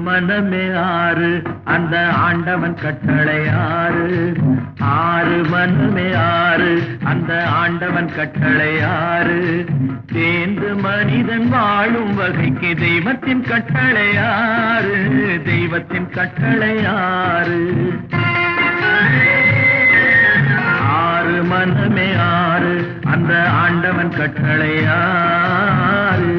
மனமே ஆறு அந்த ஆண்டவன் கட்டளை ஆறு. ஆறு மனமே ஆறு அந்த ஆண்டவன் கட்டளை ஆறு. தேர்ந்து மனிதன் வாழும் வகைக்கு தெய்வத்தின் கட்டளை ஆறு. தெய்வத்தின் கட்டளை ஆறு. ஆறு மனமே ஆறு அந்த ஆண்டவன் கட்டளை ஆறு.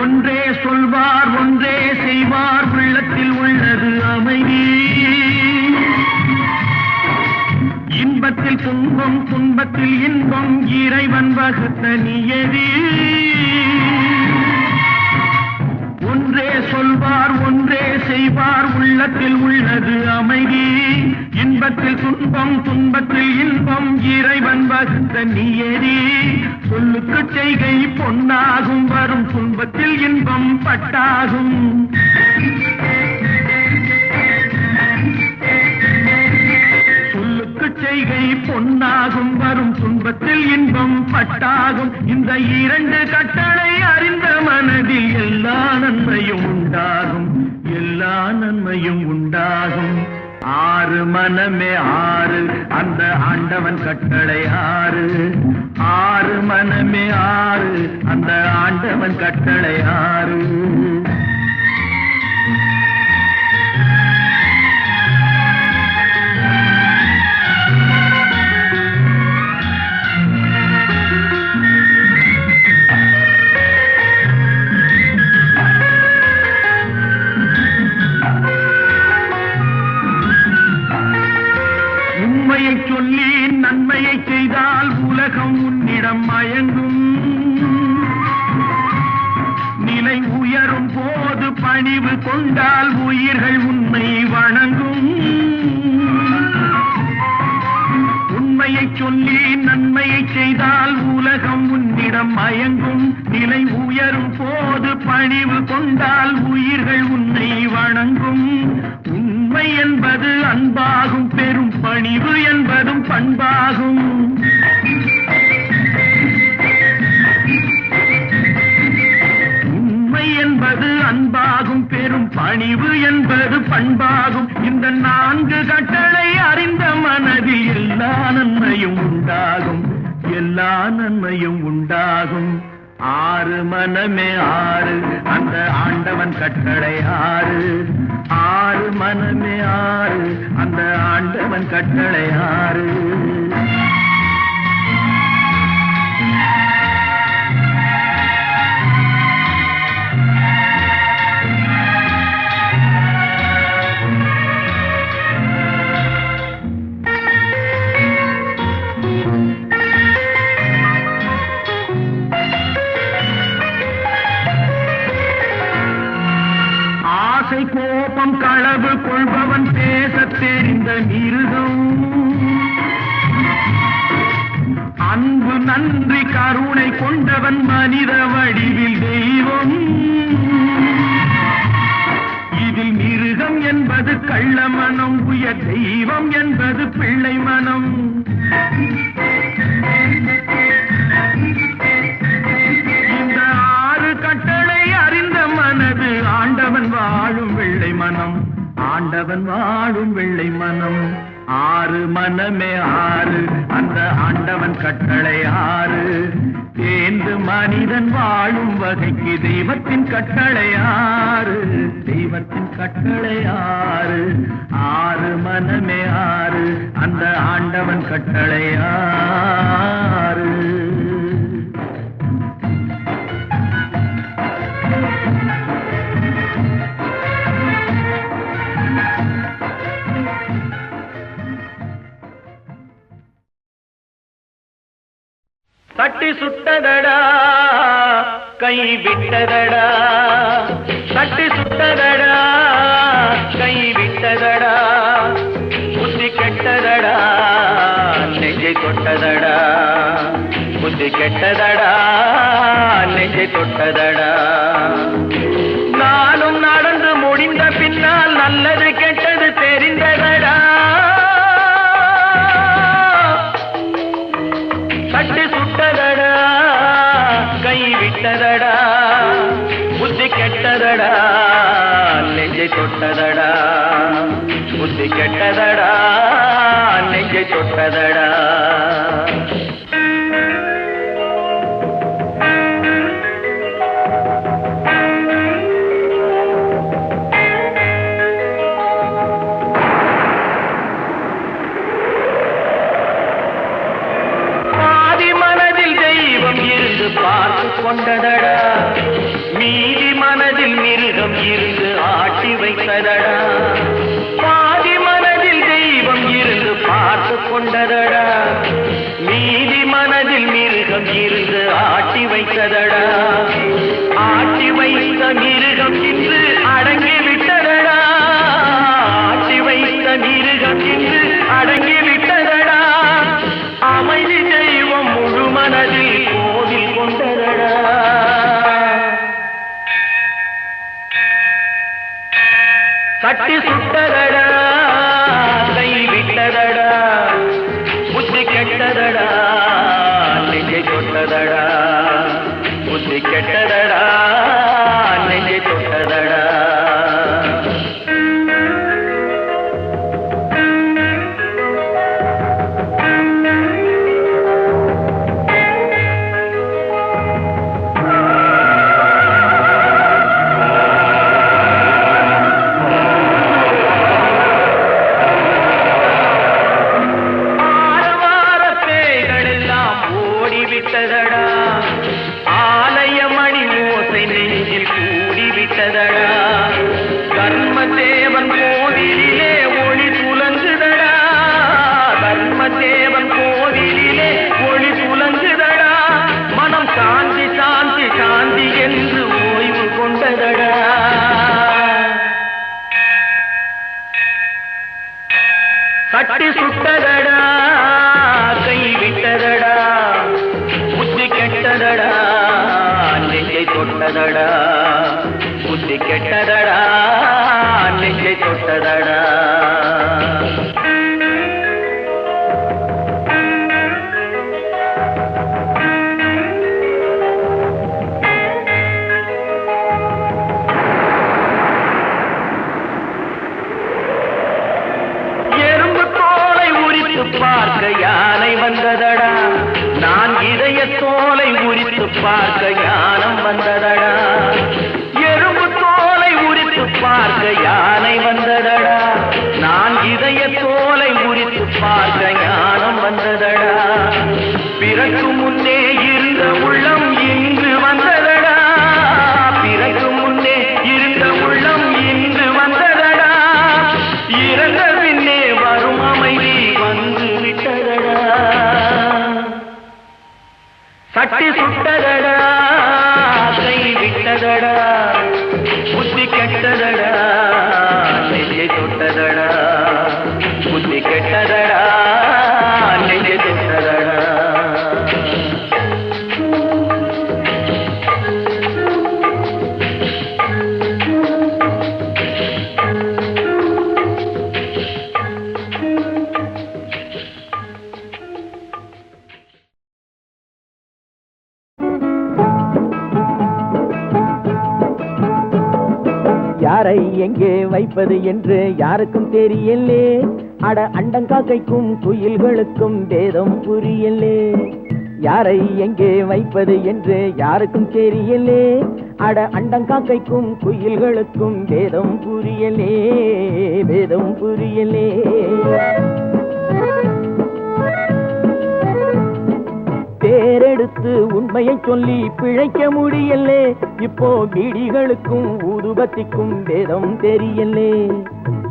ஒன்றே சொல்வார் ஒன்றே செய்வார் உள்ளத்தில் உள்ளது அமைதி. இன்பத்தில் துன்பம் துன்பத்தில் இன்பம் இறைவன் வகுத்த நியதி. ஒன்றே சொல்வார் ஒன்றே செய்வார் உள்ளத்தில் உள்ளது அமைதி. இன்பத்தில் துன்பம் துன்பத்தில் இன்பம் இறைவன் வகுத்த நியதி. சொல்லுக்கு செய்கை பொன்னாகும் வரும் துன்பத்தில் இன்பம் பட்டாகும். சொல்லுக்கு செய்கை பொன்னாகும் வரும் துன்பத்தில் இன்பம் பட்டாகும். இந்த இரண்டு கட்டளை அறிந்த மனதில் எல்லா நன்மையும் உண்டாகும். எல்லா நன்மையும் உண்டாகும். ஆறு மனமே ஆறு அந்த ஆண்டவன் கட்டளை ஆறு. ஆறு மனமே ஆறு அந்த ஆண்டவன் கட்டளை ஆறு. உண்மையை சொல்லி நன்மையை செய்தால் உலகம் உன்னிடம் மயங்கும். நிலை உயரும் போது பணிவு கொண்டால் உயிர்கள் உன்னை வணங்கும். உண்மையை சொல்லி நன்மையை செய்தால் உலகம் உன்னிடம் மயங்கும். நிலை உயரும் போது பணிவு கொண்டால் உயிர்கள் உன்னை வணங்கும். உண்மை என்பது அன்பாகும். பெரும் பணிவு என்பதும் பண்பாகும். உண்மை என்பது அன்பாகும். பெரும் பணிவு என்பது பண்பாகும். இந்த நான்கு கட்டளை அறிந்த மனதில் எல்லா நன்மையும் உண்டாகும். எல்லா நன்மையும் உண்டாகும். ஆறு மனமே ஆறு அந்த ஆண்டவன் கட்டளை ஆறு. ஆறு மனமே ஆறு அந்த ஆண்டவன் கட்டளை ஆறு. கோபம் களவு கொள்பவன் பேசத் தெரிந்த மிருகம். அன்பு நன்றி கருணை கொண்டவன் மனித வடிவில் தெய்வம். இதில் மிருகம் என்பது கள்ள மனம். உயர் தெய்வம் என்பது பிள்ளை மனம். இந்த ஆறு கட்டளை அறிந்த மனது ஆண்டவன் வாழும் வெள்ளை மனம். ஆண்டவன் வாழும் வெள்ளை மனம். ஆறு மனமே ஆறு அந்த ஆண்டவன் கட்டளை ஆறு. தேர்ந்து மனிதன் வாழும் வகைக்கு தெய்வத்தின் கட்டளை ஆறு. தெய்வத்தின் கட்டளை ஆறு. ஆறு மனமே ஆறு அந்த ஆண்டவன் கட்டளை ஆறு. சட்டி சுட்டதடா கை விட்டதடா, சட்டி சுட்டதடா கை விட்டதடா, புத்தி கெட்டதடா நெஞ்சை தொட்டதடா, புத்தி கெட்டதடா நெஞ்சை தொட்டதடா. நானும் நடந்து முடிந்த பின்னால் நல்லது கெட்டது தெரிந்ததடா, சட்டி சுட்டதடா கை விட்டதடா, புத்தி கெட்டதடா நெஞ்சை தொட்டதடா, புத்தி கெட்டதடா நெஞ்சை தொட்டதடா. பார்த்து கொண்டதடா மீதி மனதில் மிருகம் இருந்து ஆட்டி வைத்ததடா, பாதி மனதில் தெய்வம் இருந்து பார்த்து கொண்டதடா, மீதி மனதில் மிருகம் இருந்து ஆட்டி வைத்ததடா, ஆட்டி வைத்த மிருகம் இன்று அடங்கி விட்டதடா, ஆட்டி வைத்த மிருகம் இன்று அடங்கி விட்டதடா, அமைதி தெய்வம் முழு மனதில் கோவில் கொண்டதடா. சட்டி சுட்டதடா கை விட்டதடா, புத்தி கெட்டதடா நெஞ்சை தொட்டதடா, புத்தி கெட்டதடா நெஞ்சை தொட்டதடா. ஆலயமணி ஓசை நெஞ்சில் கூடிவிட்டதடா, தர்மதேவன் கோவிலிலே ஒளி துலங்குதடா, தர்மதேவன் கோவிலிலே ஒளி துலங்குதடா, மனம் சாந்தி சாந்தி சாந்தி என்று ஓய்வு கொண்டதடா. சட்டி சுட்டதடா கை விட்டதடா, புத்தி கெட்டதடா நெஞ்சை தொட்டதடா, புத்தி கெட்டதடா நெஞ்சை தொட்டதடா. பார்க்க யானை வந்ததடா, நான் இதய தோலை உரித்து பார்க்க ஞானம் வந்ததடா, எறும்பு தோலை உரித்து பார்க்க யானை வந்ததடா, நான் இதய தோலை உரித்து பார்க்க ஞானம் வந்ததடா, பிறகு முன்னே இருந்த உள்ளம் இன்று வந்ததடா, பிறகு முன்னே இருந்த உள்ளம் இன்று வந்ததடா, இறந்த பின்னே வரும் அமைதி வந்து விட்டதடா. சட்டி சுட்டதடா கை விட்டதடா, புத்தி கெட்டதடா நெஞ்சை தொட்டதடா, புத்தி கெட்டதடா நெஞ்சை தொட்டதடா. யாரை எங்கே வைப்பது என்று யாருக்கும் தெரியலே, அட அண்டங்காக்கைக்கும் குயில்களுக்கும் வேதம் புரியலே. யாரை எங்கே வைப்பது என்று யாருக்கும் தெரியலே, அட அண்டங்காக்கைக்கும் குயில்களுக்கும் வேதம் புரியலே, வேதம் புரியலே. பேரெடுத்து உண்மையை சொல்லி பிழைக்க முடியலே. இப்போ பீடிகளுக்கும் ஊதுபத்திக்கும் வேதம் தெரியலே.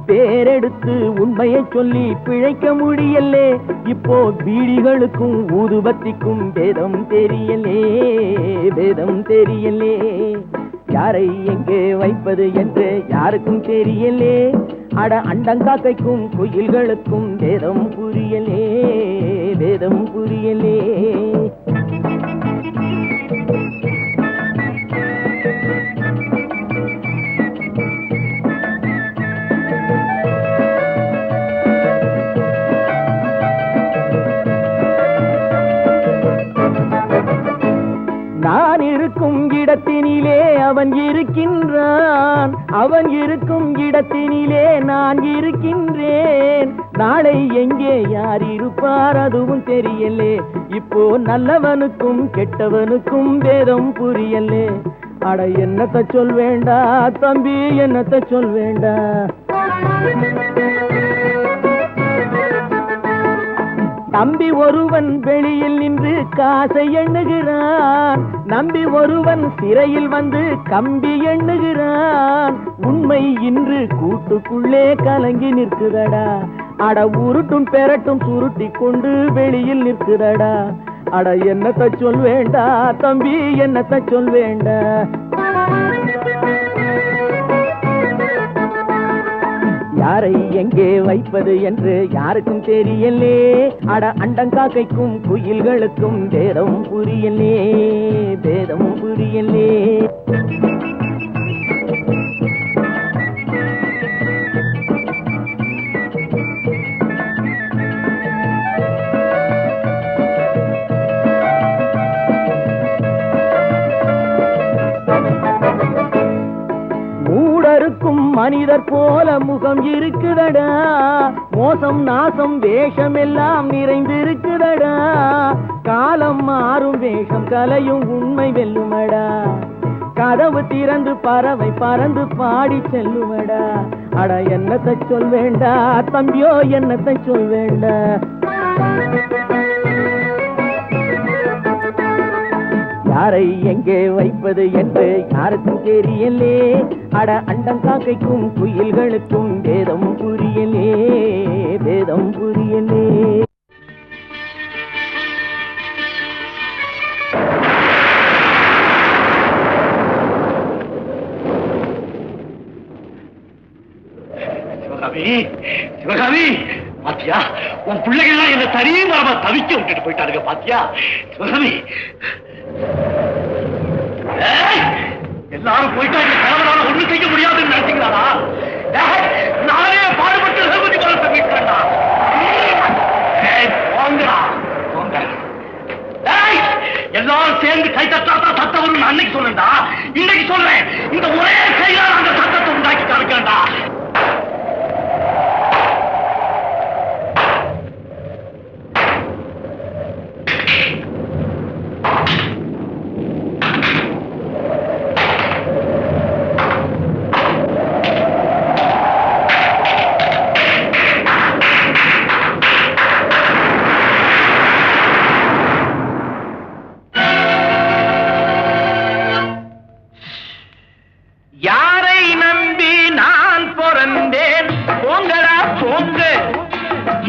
பேரெடுத்து உண்மையை சொல்லி பிழைக்க முடியலே. இப்போ பீடிகளுக்கும் ஊதுபத்திக்கும் வேதம் தெரியலே, வேதம் தெரியலே. யாரை எங்கே வைப்பது என்று யாருக்கும் தெரியலே. அட அண்டங்காக்கைக்கும் குயில்களுக்கும் வேதம் புரியலே, வேதம் புரியலே. நான் இருக்கும் இடத்தினிலே அவன் இருக்கின்றான், அவன் இருக்கும் இடத்தினிலே நான் இருக்கின்றேன். நாளை எங்கே யார் இருப்பார் அதுவும் தெரியலே. இப்போ நல்லவனுக்கும் கெட்டவனுக்கும் வேதம் புரியலே. அட என்னத்த சொல் வேண்டா தம்பி, என்னத்த சொல் வேண்டா. நம்பி ஒருவன் வெளியில் நின்று காசை எண்ணுகிறான், நம்பி ஒருவன் சிறையில் வந்து கம்பி எண்ணுகிறான். உண்மை இன்று கூட்டுக்குள்ளே கலங்கி நிற்குதடா. அட உருட்டும் பெரட்டும் சுருட்டி கொண்டு வெளியில் நிற்குதடா. அட என்னத்த சொல் வேண்டா தம்பி, என்னத்த சொல் வேண்டா. யாரை எங்கே வைப்பது என்று யாருக்கும் தெரியலே. அட அண்டங்காக்கைக்கும் குயில்களுக்கும் வேதம் புரியலே, வேதம் புரியலே. மூடருக்கும் மனிதர் போல முகம் இருக்குதடா. மோசம் நாசம் வேஷம் எல்லாம் நிறைந்திருக்குதடா. காலம் மாறும் வேஷம் கலையும் உண்மை வெல்லுமடா. கதவு திறந்து பறவை பறந்து பாடி செல்லுமடா. அட என்னத்தை சொல் வேண்டா தம்பியோ, என்னத்தை சொல் வேண்டா. யாரை எங்கே வைப்பது என்று யாருக்கும் தெரியலே. அட அண்டங்காக்கைக்கும் குயில்களுக்கும் வேதம் புரியலே, வேதம் புரியலே. சிவகாமி, சிவகாமி, பாத்தியா உன் பிள்ளைகள்லாம் என்ன தனியமா தவிக்க விட்டுட்டு போயிட்டாருங்க. பாத்தியா சிவகாமி, எல்லாரும் போயிட்டா கணவனால ஒண்ணு செய்ய முடியாதுன்னு நினைச்சீங்களா? நானே பாடுபட்டு ரகுபதி குலத்தை மீட்கிறேன்டா. எல்லாரும் சேர்ந்து கை தட்டாதான் சத்தம் வரும் அன்னைக்கு சொல்றேன்டா. இன்னைக்கு சொல்றேன், இந்த ஒரே கையால் அந்த சத்தத்தை உண்டாக்கி காமிக்கிறேன்டா.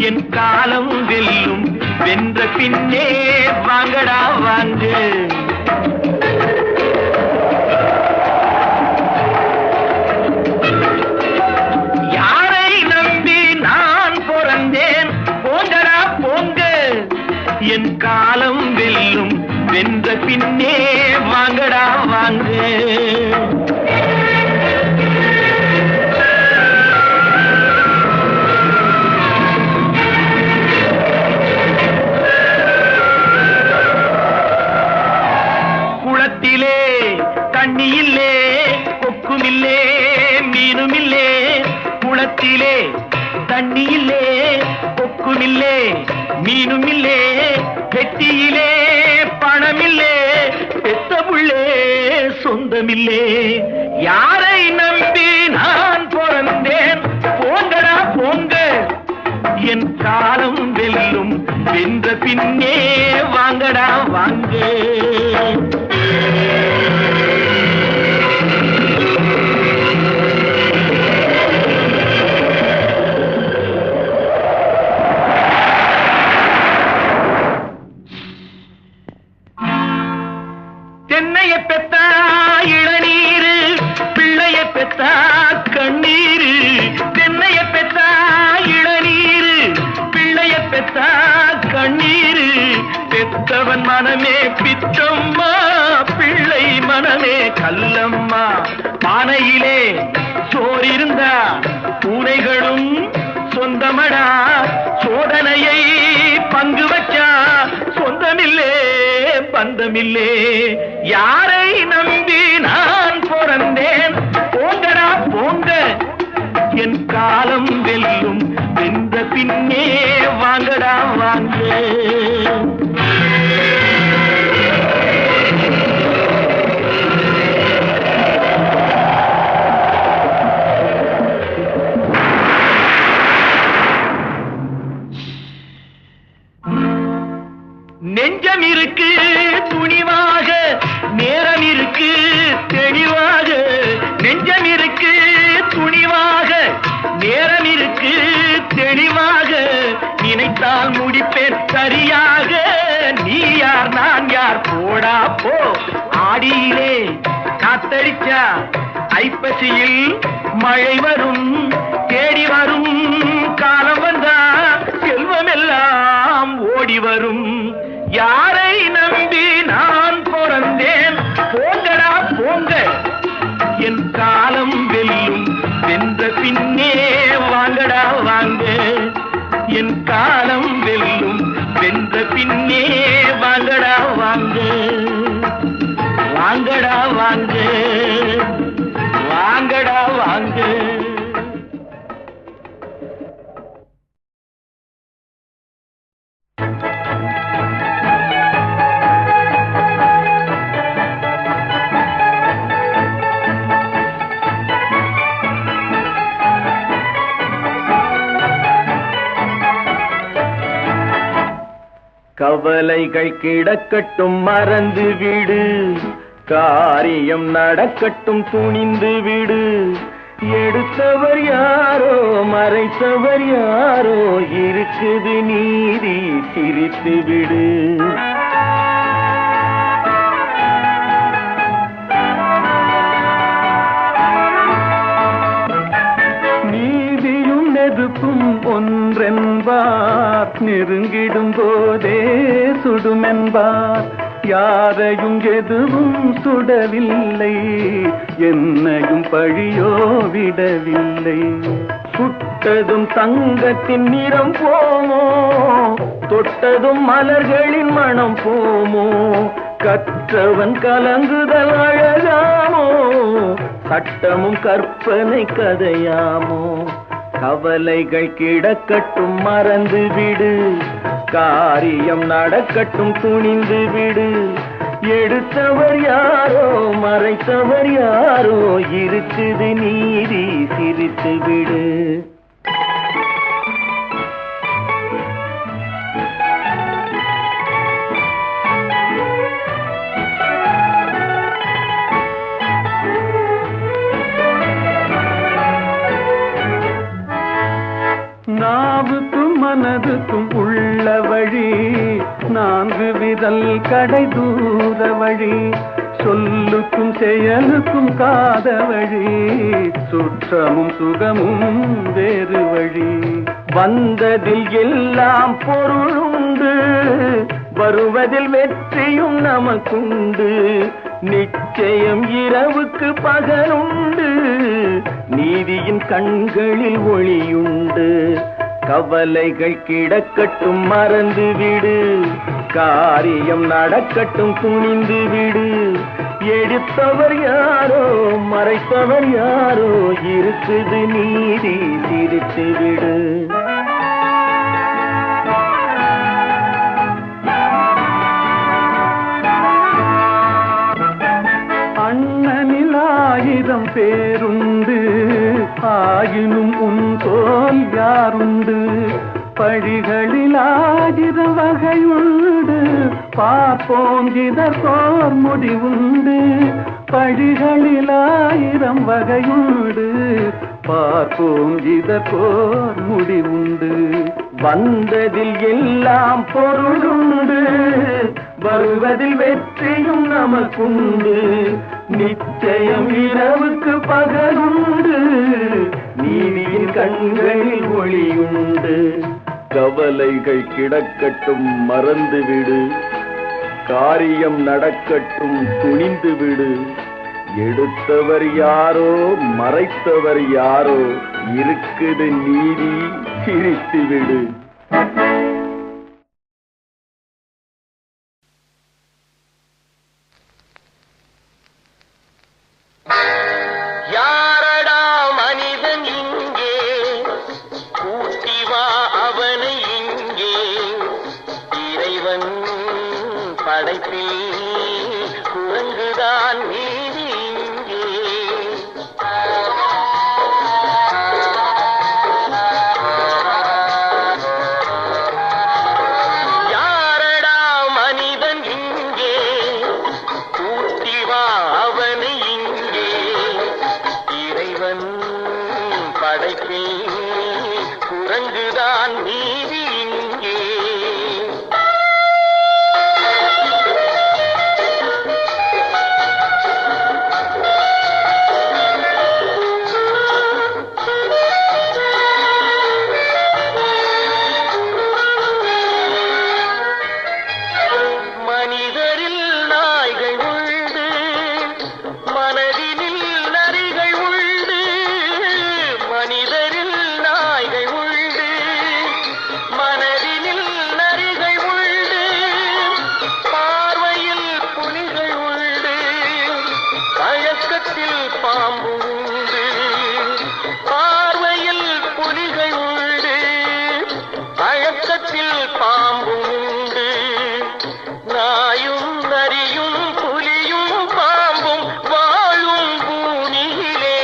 என் காலம் வெல்லும் வென்ற பின்னே வாங்கடா வாங்க. யாரை நம்பி நான் பிறந்தேன், போங்கடா போங்க. என் காலம் வெல்லும் வென்ற பின்னே வாங்கடா வாங்க. தண்ணியில்லே கொக்குமில்லே மீனுமில்லே. குளத்திலே தண்ணியில்லே கொக்குமில்லே மீனுமில்லே. வெட்டியிலே பணமில்லே, பெத்த புள்ளே சொந்தமில்லே. யாரை நம்பி நான் பிறந்தேன், போங்கடா போங்க. என் காலம் வெல்லும் வென்ற பின்னே வாங்கடா வாங்க. தென்னைய பெத்தா இளநீரு, பிள்ளைய பெத்தா கண்ணீரு. தென்னைய பெத்தா இளநீரு, பிள்ளைய பெத்தா கண்ணீரு. பெத்தவன் மனமே பித்தம்மா, பிள்ளை மனமே கல்லம்மா. பானையிலே சோறிருந்தா பூனைகளும் சொந்தமடா. சோதனையை பங்கு வச்சா சொந்தமில்லே பந்தமில்லே. யாரை நம்பி நான் பிறந்தேன்? போங்கடா போங்க, என் காலம் வெல்லும். வென்ற பின்னே வாங்கடா வாங்க. நெஞ்சம் இருக்கு துணிவாக, நேரம் இருக்கு தெளிவாக. நெஞ்சம் இருக்கு துணிவாக, நேரம் இருக்கு தெளிவாக. நினைத்தால் முடிப்பேன் சரியாக. நீ யார் நான் யார் போடா போ. ஆடியிலே காத்தடிச்சா ஐப்பசியில் மழை வரும். தேடி வரும் காலம் வந்தா செல்வமெல்லாம் ஓடி வரும். யாரை நம்பி நான் பிறந்தேன்? போங்கடா போங்க, என் காலம் வெல்லும். வென்ற பின்னே வாங்கடா வாங்க, என் காலம் வெல்லும். வென்ற பின்னே வாங்கடா வாங்க. வாங்கடா வாங்க, வாங்கடா வாங்க. கவலைகள் கிடக்கட்டும் மறந்து விடு, காரியம் நடக்கட்டும் துணிந்து விடு. எடுத்தவர் யாரோ மறைத்தவர் யாரோ, இருக்குது நீதி சிரித்து விடு. நீதியும் நெருப்பும் ஒன்றென்பார், நெருங்கிடும் போதே சுடுமென்பார். யாரையும் எதுவும் சுடவில்லை, என்னையும் பழியோ விடவில்லை. சுட்டதும் தங்கத்தின் நிறம் போமோ, தொட்டதும் மலர்களின் மனம் போமோ. கற்றவன் கலங்குதல் அழகாமோ, சட்டமும் கற்பனை கதையாமோ. கவலைகள் கிடக்கட்டும் மறந்து விடு, காரியம் நடக்கட்டும் துணிந்து விடு. எடுத்தவர் யாரோ மறைத்தவர் யாரோ, இருக்குது நீதி சிரித்து விடு. நாவுக்கும் மனதுக்கும் உள்ள வழி, 4 விரல் கடை தூர வழி. சொல்லுக்கும் செயலுக்கும் காத வழி, சுற்றமும் சுகமும் வேறு வழி. வந்ததில் எல்லாம் பொருளுண்டு, வருவதில் வெற்றியும் நமக்குண்டு. நிச்சயம் இரவுக்கு பகலுண்டு, நீதியின் கண்களில் ஒளியுண்டு. கவலைகள் கிடக்கட்டும் மறந்து விடு, காரியம் நடக்கட்டும் துணிந்து விடு. எடுத்தவர் யாரோ மறைத்தவர் யாரோ, இருக்குது நீதி சிரித்து விடு. அண்ணனில் 1000 பேருண்டு, ஆயினும் உன் தோல் யாருண்டு. பழிகளில் 1000 வகையுண்டு, பார்ப்போம் இதற்கோர் முடிவுண்டு. பழிகளில் 1000 வகையுண்டு, பார்ப்போம் இதற்கோர் முடிவுண்டு. வந்ததில் எல்லாம் பொருளுண்டு, வருவதில் வெற்றியும் நமக்குண்டு. நிச்சயம் இரவுக்கு பகலுண்டு, நீதியின் கண்களில் ஒளியுண்டு. கவலைகள் கிடக்கட்டும் மறந்துவிடு, காரியம் நடக்கட்டும் துணிந்துவிடு. எடுத்தவர் யாரோ மறைத்தவர் யாரோ, இருக்குது நீதி சிரித்துவிடு. யாரடா மனிதன் இங்கே, கூட்டி வா அவனை இங்கே. இறைவன் படைப்பில் குரங்குதான் நீதி இங்கே. யாரடா மனிதன் இங்கே, கூட்டி வா அவனை இங்கே. இறைவன் படைப்பில் குரங்குதான் நீதி இங்கே. மனிதரில் நாய்கள் உண்டு, மனதினில் நரிகள் உண்டு. மனிதரில் நாய்கள் உண்டு, மனதினில் நரிகள் உண்டு. பார்வையில் புலிகள் உண்டு, பழக்கத்தில் பாம்பு உண்டு. பார்வையில் புலிகள் உண்டு, பழக்கத்தில் பாம்பு உண்டு. நாயும் நரியும் புலியும் பாம்பும் வாழும் பூமியிலே,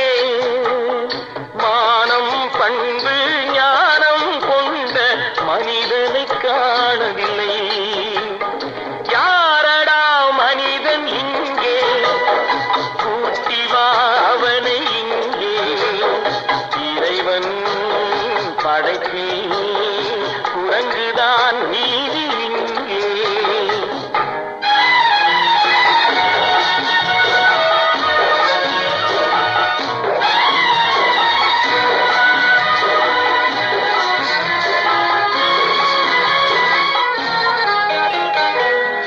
மானம் பண்பு ஞானம் கொண்ட மனிதனை காணவில்லை. யாரடா மனிதன் இங்கே, கூட்டி வா அவனை இங்கே. இறைவன் படைப்பில் குரங்குதான் நீதி இங்கே.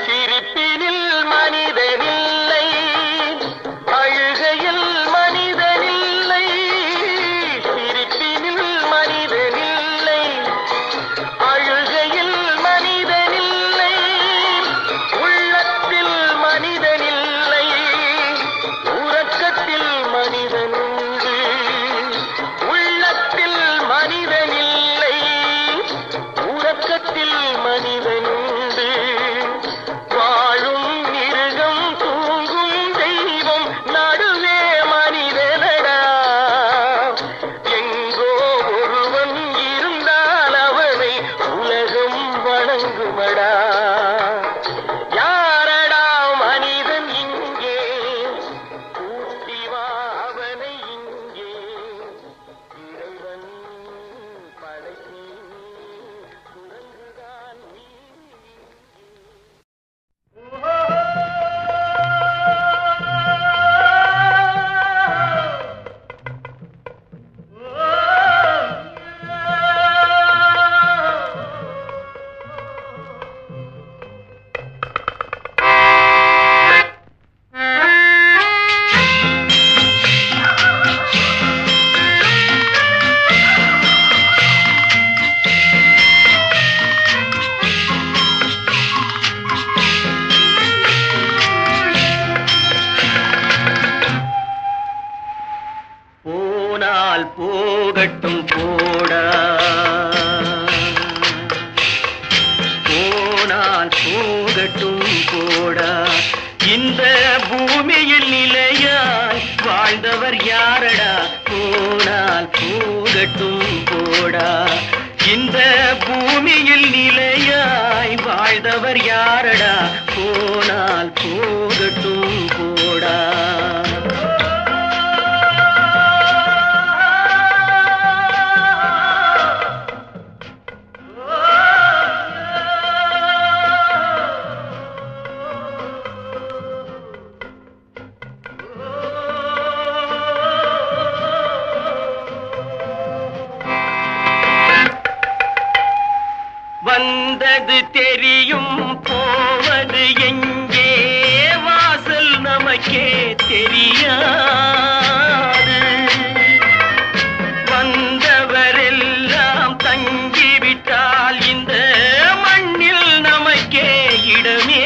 சிரிப்பினில் மனிதனில்லை, அழுகையில் மனிதனில்லை. சிரிப்பினில் மனிதனில்லை, அழுகையில் மனிதனில்லை. உள்ளத்தில் மனிதனில்லை, உறக்கத்தில் மனிதனுண்டு. உள்ளத்தில் மனிதனில்லை, உறக்கத்தில் மனிதனுண்டு. வாழும் மிருகம் தூங்கும் தெய்வம் நடுவே மனிதனடா. எங்கோ ஒருவன் இருந்தால் அவனை உலகம் வணங்குமடா. யாரடா மனிதன் இங்கே, கூட்டி வா அவனை இங்கே. இறைவன் படைப்பில் குரங்குதான் நீதி இங்கே. போனால் போகட்டும் போடா, போனால் போகட்டும் போடா. இந்த பூமியில் நிலையாய் வாழ்ந்தவர் யாரடா? போனால் போகட்டும் போடா. இந்த பூமியில் நிலையாய் வாழ்ந்தவர் யாரடா? போனால் போகட்டும் போடா. வந்தது தெரியும், போவது எங்கே, வாசல் நமக்கே தெரியாது. வந்தவரெல்லாம் தங்கிவிட்டால் இந்த மண்ணில் நமக்கே இடமேது.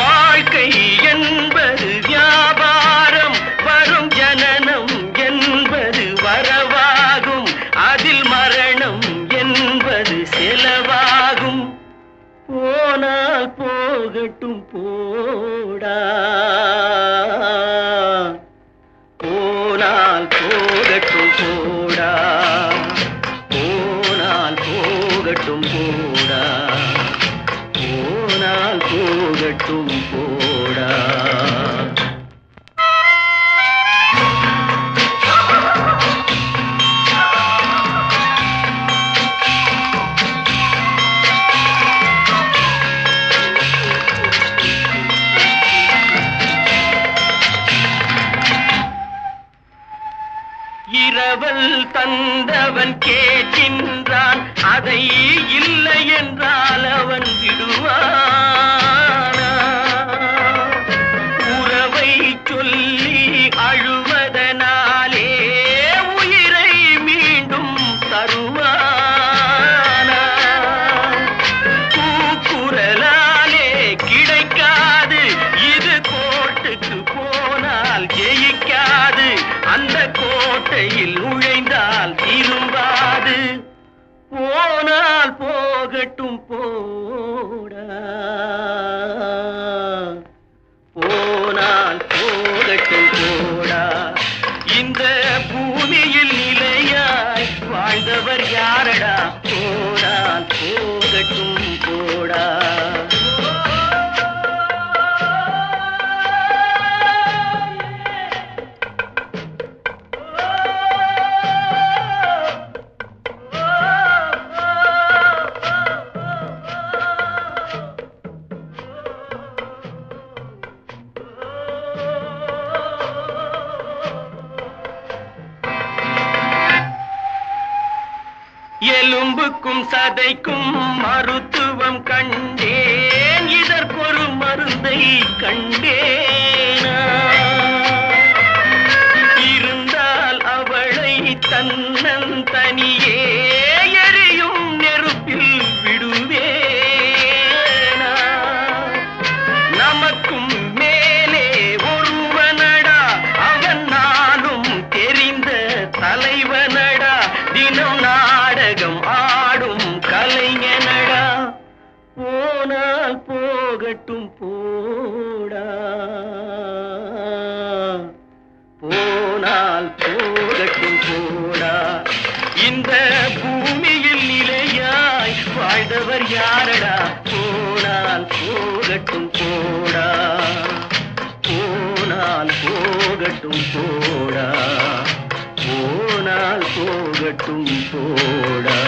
வாழ்க்கை என்பது வியாபாரம், வரும் ஜனனம் என்பது வரவாகும், அதில் மரணம் என்பது செலவாகும். போனால் போகட்டும் போடா, போனால் போகட்டும் போடா, போனால் போகட்டும் போடா, போனால் போகட்டும் போடா. இரவல் தந்தவன் கேட்கின்றான், அதை இல்லை என்றால் அவன் விடுவானா? உறவை சொல்லி அழுவதனாலே உயிரை மீண்டும் தருவானா? கூக்குரலாலே கிடைக்காது, இது கோட்டுக்கு போனால் ஜெயிக்காது, அந்த கோட்டையில் நுழைந்தால் திரும்பாது. போனால் போகட்டும் போடா, போனால் போகட்டும் போடா. இந்த பூமியில் நிலையாய் வாழ்ந்தவர் யாரடா? போனால் போகட்டும் போடா. எலும்புக்கும் சதைக்கும் மருத்துவம் கண்டேன், இதற்கொரு மருந்தை கண்டேனா? இருந்தால் அவளை தன்னந்தனியே எரியும் நெருப்பில் விடுவேனா? நமக்கும் மேலே ஒருவனடா, அவன் நானும் தெரிந்த தலைவனடா, தினம் நாடகம் ஆடும் கலைஞனடா. போனால் போகட்டும் போடா, போனால் போகட்டும் போடா. இந்த பூமியில் நிலையாய் வாழ்ந்தவர் யாரடா? போனால் போகட்டும் போடா, போனால் போகட்டும் போடா, போனால் போகட்டும் போடா.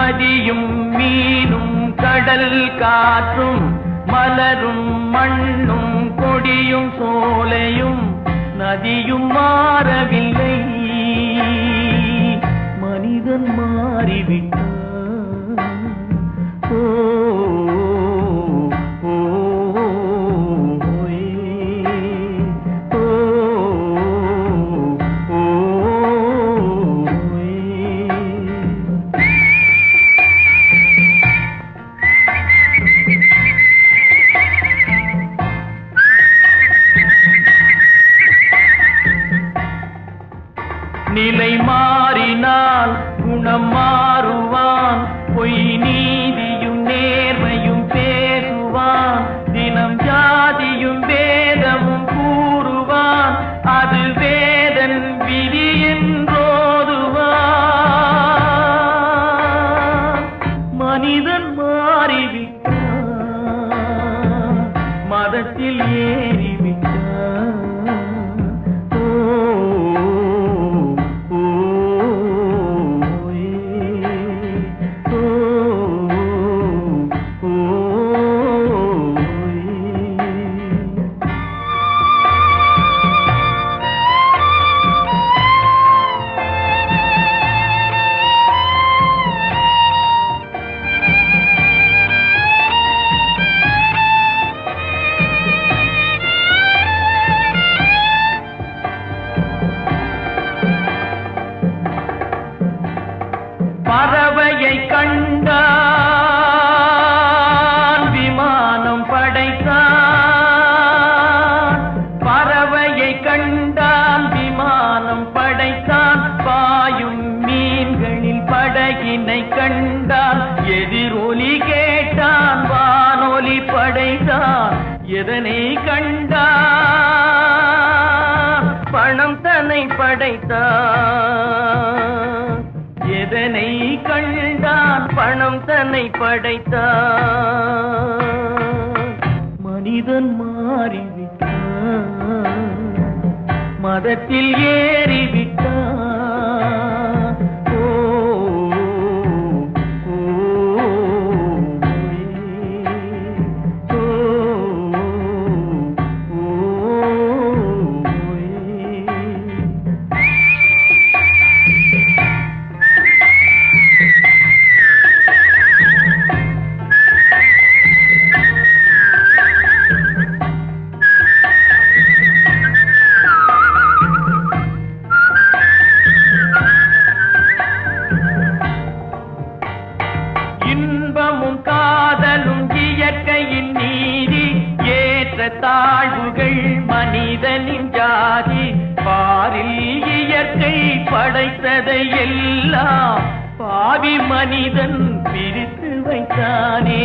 வான்மதியும் மீனும் கடல் காற்றும் மலரும் மண்ணும் கொடியும் சோலையும் நதியும் மாறவில்லை மனிதன் மாறிவிட்டான் நிலை மாறினால் குணம் மாறுவான் பொய் நீதியும் நேர்மையும் பேசுவான் தினம் ஜாதியும் வேதமும் கூறுவான் அது வேதன் விதி என்றோதுவான் மனிதன் மாறிவிட்டான் மதத்தில் ஏறிவிட்டான் பறவையை கண்டான் விமானம் படைத்தான் பறவையை கண்டான் விமானம் படைத்தான் பாயும் மீன்களில் படகினை கண்டான் எதிரொலி கேட்டான் வானொலி படைத்தான் எதனை கண்டான் பணம் தன்னை படைத்தான் எதனை கண்டான் பணம் தன்னை படைத்தான் மனிதன் மாறிவிட்டான் மதத்தில் ஏறிவிட்டான் இன்பமும் காதலும் இயற்கையின் நீதி ஏற்ற தாழ்வுகள் மனிதனின் ஜாதி பாரில் இயற்கை படைத்ததை எல்லாம் பாவி மனிதன் பிரித்து வைத்தானே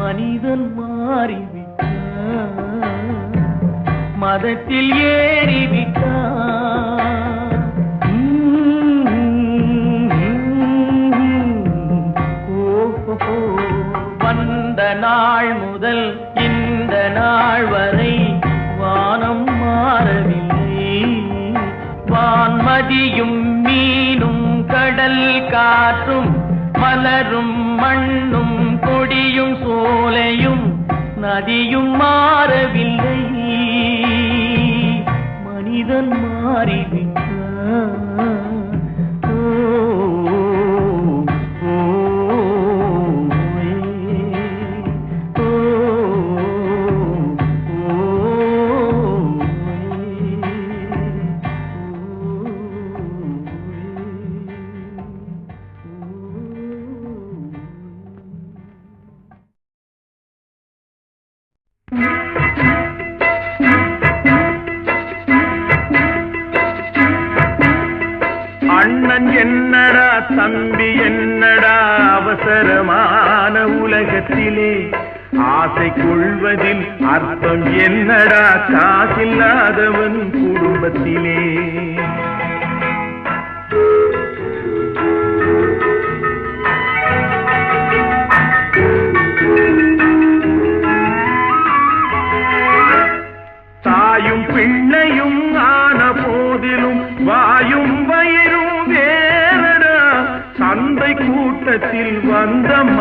மனிதன் மாறிவிட்டான் மதத்தில் ஏறிவிட்டான் வந்த நாள் முதல் இந்த நாள் வரை வானம் மாறவில்லை வான்மதியும் மீனும் கடல் காற்றும் மலரும் மண்ணும் கொடியும் சோலையும் நதியும் மாறவில்லை மனிதன் மாறிவிட்டான் அண்ணன் என்னடா தம்பி என்னடா அவசரமான உலகத்திலே ஆசை கொள்வதில் அர்த்தம் என்னடா காசில்லாதவன் குடும்பத்திலே தாயும் பிள்ளையும் ஆன போதிலும் வாயும் வயிறும் வேறடா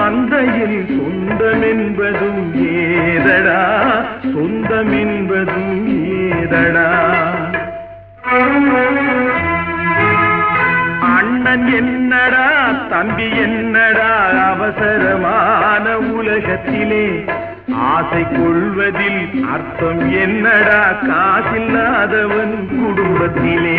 சந்தையில் சொந்தம் என்பதும் ஏதடா, சொந்தம் என்பதும் ஏதடா. அண்ணன் என்னடா, தம்பி என்னடா, அவசரமான உலகத்திலே ஆசை கொள்வதில் அர்த்தம் என்னடா, காசில்லாதவன் குடும்பத்திலே.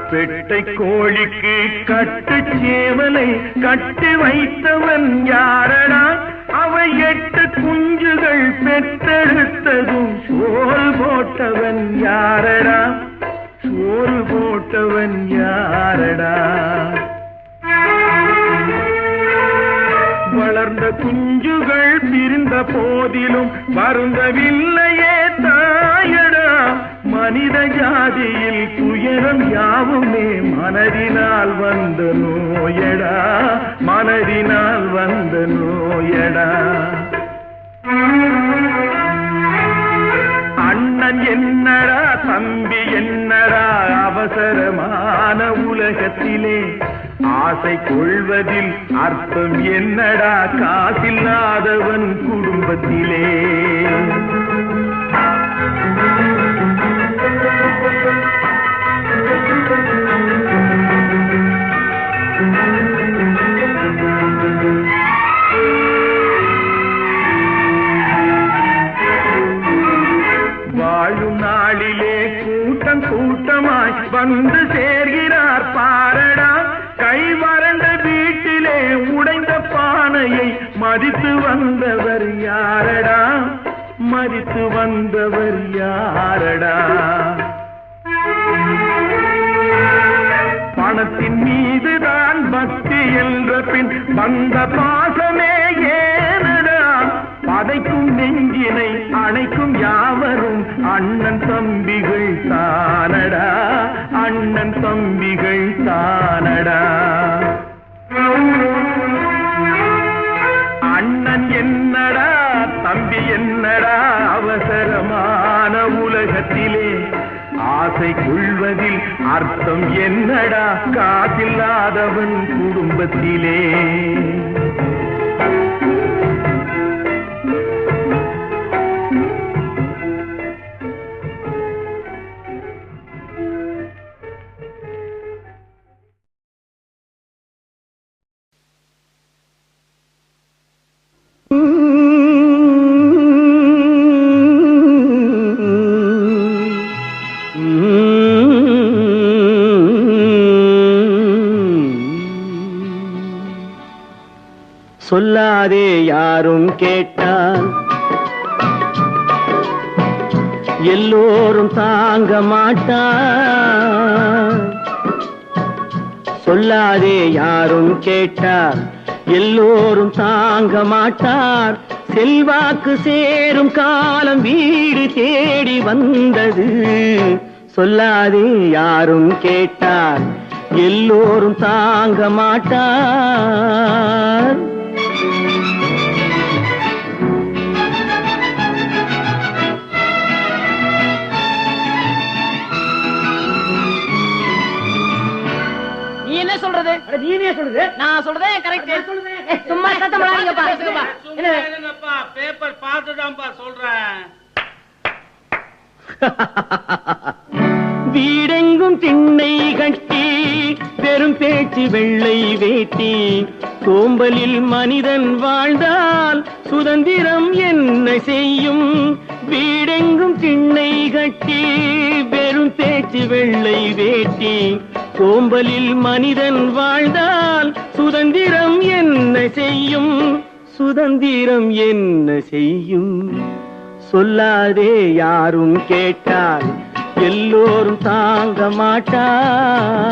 பெட்டை கோழிக்கு கட்டு சேவலை கட்டி வைத்தவன் யாரடா, அவை 8 குஞ்சுகள் பெற்றெடுத்ததும் சோறு போட்டவன் யாரடா, சோறு போட்டவன் யாரடா. வளர்ந்த குஞ்சுகள் பிரிந்த போதிலும் வருந்தவில்லையே தாயடா. மனித ஜாதியில் துயரம் யாவுமே மனதினால் வந்த நோயடா, மனதினால் வந்த நோயடா. அண்ணன் என்னடா, தம்பி என்னடா, அவசரமான உலகத்திலே ஆசை கொள்வதில் அர்த்தம் என்னடா, காசில்லாதவன் குடும்பத்திலே. வாழும் நாளிலே கூட்டம் கூட்டமாய் வந்து சேர்கிறார் பாரடா. கை வறண்ட வீட்டிலே உடைந்த பானையை மதித்து வந்தவர் யாரடா, மதித்து வந்தவர் யாரடா. பணத்தின் மீதுதான் பக்தி என்ற பின் வந்த பாசமே ஏனடா. பதைக்கும் நெஞ்சினை அணைக்கும் யாவரும் அண்ணன் தம்பிகள் தானடா, அண்ணன் தம்பிகள் தானடா. அண்ணன் என்னடா, தம்பி என்னடா, அவசரமான உலகத்திலே ஆசை கொள்வதில் அர்த்தம் என்னடா, காசில்லாதவன் குடும்பத்திலே. சொல்லாதே யாரும் கேட்டால் எல்லோரும் தாங்க மாட்டார். சொல்லாதே யாரும் கேட்டால் எல்லோரும் தாங்க மாட்டார். செல்வாக்கு சேரும் காலம் வீடு தேடி வந்தது. சொல்லாதே யாரும் கேட்டால் எல்லோரும் தாங்க மாட்டார். சொல்றது நீனே சொல்றது, நான் சொல்றதே கரெக்ட். சும்மா சத்தம் போடாதீங்கப்பா. என்னப்பா பேப்பர் பார்த்துதான்ப்பா சொல்றேன். வீடெங்கும் திண்ணை கட்டி பெரும் பேச்சு வெள்ளை வேட்டி. சோம்பலில் மனிதன் வாழ்ந்தால் சுதந்திரம் என்ன செய்யும்? வீடெங்கும் திண்ணை கட்டி பெரும் பேச்சு வெள்ளை வேட்டி. சோம்பலில் மனிதன் வாழ்ந்தால் சுதந்திரம் என்ன செய்யும்? சுதந்திரம் என்ன செய்யும்? சொல்லாதே யாரும் கேட்டால் எல்லோரும் தாங்க மாட்டார்.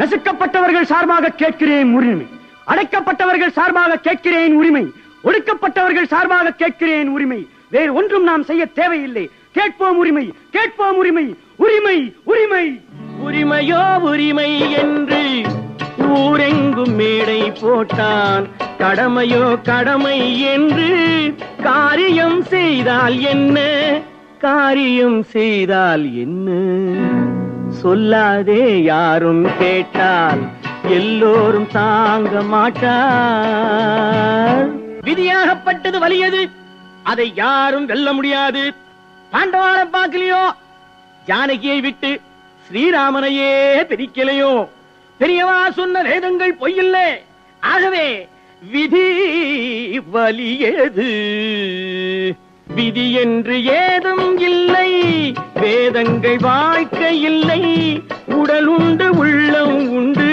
நசுக்கப்பட்டவர்கள் சார்பாக கேட்கிறேன் உரிமை. அடைக்கப்பட்டவர்கள் சார்பாக கேட்கிறேன் உரிமை. ஒடுக்கப்பட்டவர்கள் சார்பாக கேட்கிறேன் உரிமை. வேறு ஒன்றும் நாம் செய்ய தேவையில்லை. கேட்போம் உரிமை, கேட்போம் உரிமை, உரிமை உரிமை உரிமையோ உரிமை என்று ஊரெங்கும் மேடை போட்டான். கடமையோ கடமை என்று காரியம் செய்தால் என்ன, காரியம் செய்தால் என்ன, சொல்லாதே யாரும் கேட்டால் எல்லோரும் தாங்க மாட்டார். விதியாகப்பட்டது வலியது, அதை யாரும் வெல்ல முடியாது. பாண்டவார பார்க்கலையோ, ஜானகியை விட்டு ஸ்ரீராமனையே பிரிக்கலையோ, பெரியவா சொன்ன வேதங்கள் பொய்யில்லை. ஆகவே விதி வலியது. விதி என்று ஏதும் இல்லை, வேதங்கள் வாழ்க்கை இல்லை. உடல் உண்டு உள்ளம் உண்டு,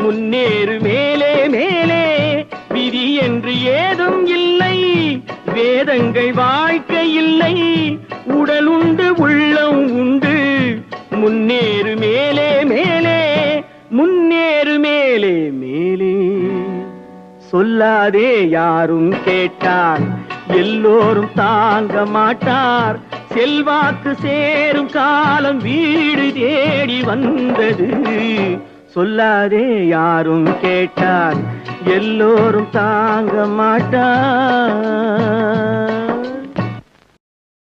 முன்னேறு மேலே மேலே. விதி என்று ஏதும் இல்லை, வேதங்கள் வாழ்க்கை இல்லை. உடல் உண்டு உள்ளம் உண்டு, முன்னேறு மேலே மேலே, முன்னேறு மேலே மேலே. சொல்லாதே யாரும் கேட்டால் எல்லோரும் தாங்க மாட்டார். செல்வாக்கு சேரும் காலம் வீடு தேடி வந்தது. சொல்லாதே யாரும் கேட்டால் எல்லோரும் தாங்க மாட்டார்.